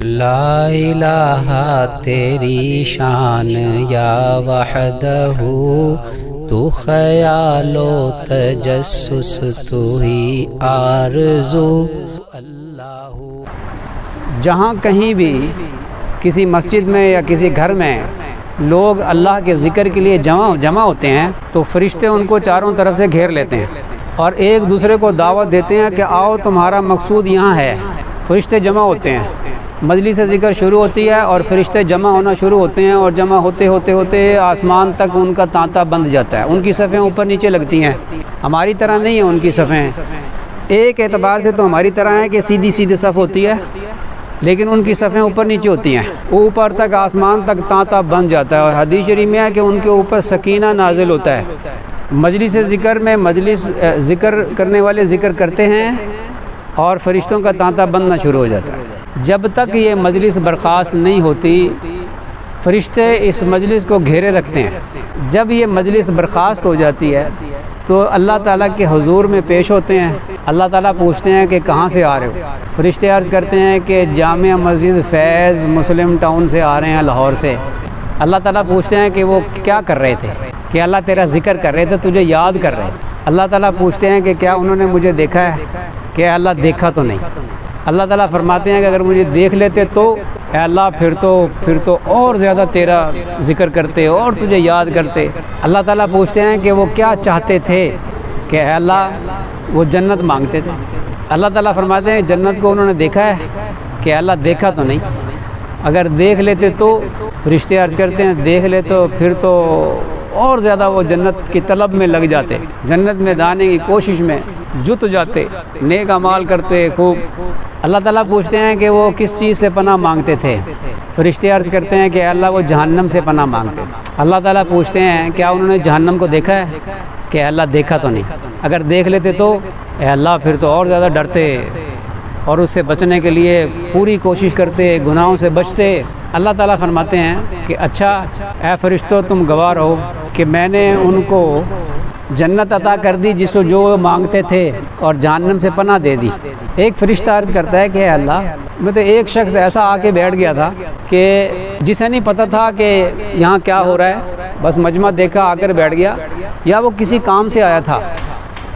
لا الہ تیری شان یا وحدہ، تو خیال و تجسس تو ہی آرزو۔ جہاں کہیں بھی کسی مسجد میں یا کسی گھر میں لوگ اللہ کے ذکر کے لیے جمع ہوتے ہیں تو فرشتے ان کو چاروں طرف سے گھیر لیتے ہیں اور ایک دوسرے کو دعوت دیتے ہیں کہ آؤ تمہارا مقصود یہاں ہے۔ فرشتے جمع ہوتے ہیں، مجلس ذکر شروع ہوتی ہے اور فرشتے جمع ہونا شروع ہوتے ہیں، اور جمع ہوتے ہوتے آسمان تک ان کا تانتا بند جاتا ہے۔ ان کی صفیں اوپر نیچے لگتی ہیں، ہماری طرح نہیں ہے ان کی صفیں۔ ایک اعتبار سے تو ہماری طرح ہے کہ سیدھی صف ہوتی ہے، لیکن ان کی صفیں اوپر نیچے ہوتی ہیں، اوپر تک آسمان تک تانتا بن جاتا ہے۔ اور حدیث شریف میں ہے کہ ان کے اوپر سکینہ نازل ہوتا ہے۔ مجلس ذکر میں ذکر کرنے والے ذکر کرتے ہیں اور فرشتوں کا تانتا بننا شروع ہو جاتا ہے۔ جب تک یہ مجلس برخاست نہیں ہوتی فرشتے اس مجلس کو گھیرے رکھتے ہیں۔ جب یہ مجلس برخاست ہو جاتی ہے تو اللہ تعالیٰ کے حضور میں پیش ہوتے ہیں۔ اللہ تعالیٰ پوچھتے ہیں کہ کہاں سے آ رہے ہو؟ فرشتے عرض کرتے ہیں کہ جامع مسجد فیض مسلم ٹاؤن سے آ رہے ہیں، لاہور سے۔ اللہ تعالیٰ پوچھتے ہیں کہ وہ کیا کر رہے تھے؟ کہ اللہ تیرا ذکر کر رہے تھے، تجھے یاد کر رہے تھے۔ اللہ تعالیٰ پوچھتے ہیں کہ کیا انہوں نے مجھے دیکھا ہے؟ کہ اللہ دیکھا تو نہیں۔ اللہ تعالیٰ فرماتے ہیں کہ اگر مجھے دیکھ لیتے تو اے اللہ پھر تو اور زیادہ تیرا ذکر کرتے اور تجھے یاد کرتے۔ اللہ تعالیٰ پوچھتے ہیں کہ وہ کیا چاہتے تھے؟ کہ اے اللہ وہ جنت مانگتے تھے۔ اللہ تعالیٰ فرماتے ہیں جنت کو انہوں نے دیکھا ہے؟ کہ اللہ دیکھا تو نہیں۔ اگر دیکھ لیتے تو فرشتے عرض کرتے ہیں دیکھ لے تو پھر تو اور زیادہ وہ جنت کی طلب میں لگ جاتے، جنت میں جانے کی کوشش میں جت جاتے، نیک اعمال کرتے خوب۔ اللہ تعالیٰ پوچھتے ہیں کہ وہ کس چیز سے پناہ مانگتے تھے؟ فرشتے عرض کرتے ہیں کہ اللہ وہ جہنم سے پناہ مانگتے۔ اللہ تعالیٰ پوچھتے ہیں کیا انہوں نے جہنم کو دیکھا ہے؟ کہ اللہ دیکھا تو نہیں۔ اگر دیکھ لیتے تو اے اللہ پھر تو اور زیادہ ڈرتے اور اس سے بچنے کے لیے پوری کوشش کرتے، گناہوں سے بچتے۔ اللہ تعالیٰ فرماتے ہیں کہ اچھا اے فرشتوں تم گواہ رہو کہ میں نے ان کو جنت عطا کر دی جس کو جو مانگتے تھے اور جہنم سے پناہ دے دی۔ ایک فرشتہ عرض کرتا ہے کہ اے اللہ میں تو ایک شخص ایسا آ کے بیٹھ گیا تھا کہ جسے نہیں پتہ تھا کہ یہاں کیا ہو رہا ہے، بس مجمع دیکھا آ کر بیٹھ گیا، یا وہ کسی کام سے آیا تھا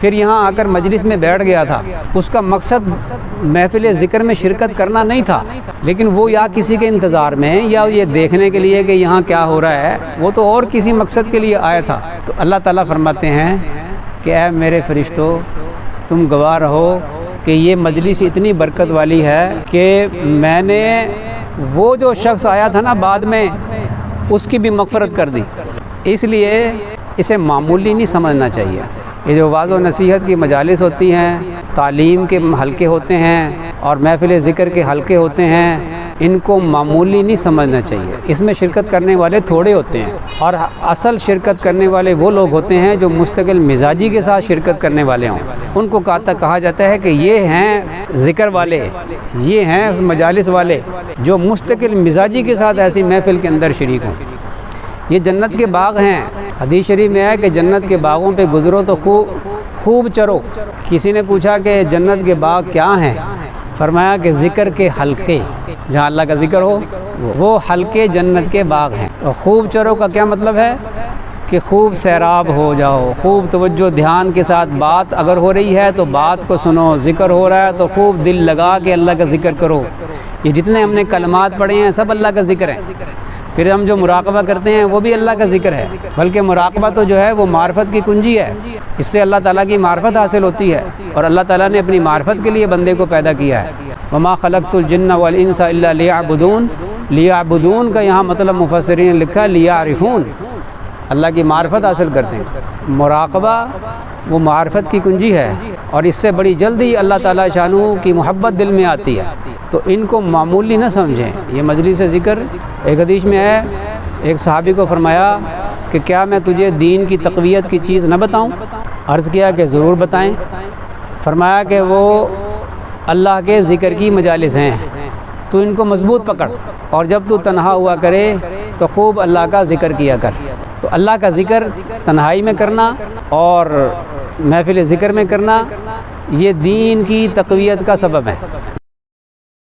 پھر یہاں آ کر مجلس میں بیٹھ گیا تھا۔ اس کا مقصد محفل ذکر میں شرکت کرنا نہیں تھا، لیکن وہ یا کسی کے انتظار میں یا یہ دیکھنے کے لیے کہ یہاں کیا ہو رہا ہے، وہ تو اور کسی مقصد کے لیے آیا تھا۔ تو اللہ تعالیٰ فرماتے ہیں کہ اے میرے فرشتوں تم گواہ رہو کہ یہ مجلس اتنی برکت والی ہے کہ میں نے وہ جو شخص آیا تھا نا بعد میں اس کی بھی مغفرت کر دی۔ اس لیے اسے معمولی نہیں سمجھنا چاہیے۔ یہ جو وعظ و نصیحت کی مجالس ہوتی ہیں، تعلیم کے حلقے ہوتے ہیں اور محفل ذکر کے حلقے ہوتے ہیں، ان کو معمولی نہیں سمجھنا چاہیے۔ اس میں شرکت کرنے والے تھوڑے ہوتے ہیں، اور اصل شرکت کرنے والے وہ لوگ ہوتے ہیں جو مستقل مزاجی کے ساتھ شرکت کرنے والے ہوں۔ ان کو کہا جاتا ہے کہ یہ ہیں ذکر والے، یہ ہیں اس مجالس والے جو مستقل مزاجی کے ساتھ ایسی محفل کے اندر شریک ہوں۔ یہ جنت کے باغ ہیں۔ حدیث شریف میں ہے کہ جنت کے باغوں پہ گزرو تو خوب چرو۔ کسی نے پوچھا کہ جنت کے باغ کیا ہیں؟ فرمایا کہ ذکر کے حلقے، جہاں اللہ کا ذکر ہو وہ حلقے جنت کے باغ ہیں۔ اور خوب چرو کا کیا مطلب ہے؟ کہ خوب سیراب ہو جاؤ، خوب توجہ دھیان کے ساتھ بات اگر ہو رہی ہے تو بات کو سنو، ذکر ہو رہا ہے تو خوب دل لگا کے اللہ کا ذکر کرو۔ یہ جتنے ہم نے کلمات پڑھے ہیں سب اللہ کا ذکر ہے۔ پھر ہم جو مراقبہ کرتے ہیں وہ بھی اللہ کا ذکر ہے، بلکہ مراقبہ تو جو ہے وہ معرفت کی کنجی ہے، اس سے اللہ تعالیٰ کی معرفت حاصل ہوتی ہے، اور اللہ تعالیٰ نے اپنی معرفت کے لیے بندے کو پیدا کیا ہے۔ وما خلقت الجن والانس الا لیعبدون، لیعبدون کا یہاں مطلب مفسرین نے لکھا لیعرفون، اللہ کی معرفت حاصل کرتے ہیں۔ مراقبہ وہ معرفت کی کنجی ہے، اور اس سے بڑی جلدی اللہ تعالیٰ شانہ کی محبت دل میں آتی ہے۔ تو ان کو معمولی نہ سمجھیں۔ یہ مجلس ذکر، ایک حدیث میں ہے ایک صحابی کو فرمایا کہ کیا میں تجھے دین کی تقویت کی چیز نہ بتاؤں؟ عرض کیا کہ ضرور بتائیں۔ فرمایا کہ وہ اللہ کے ذکر کی مجالس ہیں، تو ان کو مضبوط پکڑ، اور جب تو تنہا ہوا کرے تو خوب اللہ کا ذکر کیا کر۔ تو اللہ کا ذکر تنہائی میں کرنا اور محفل ذکر میں کرنا یہ دین کی تقویت کا سبب ہے۔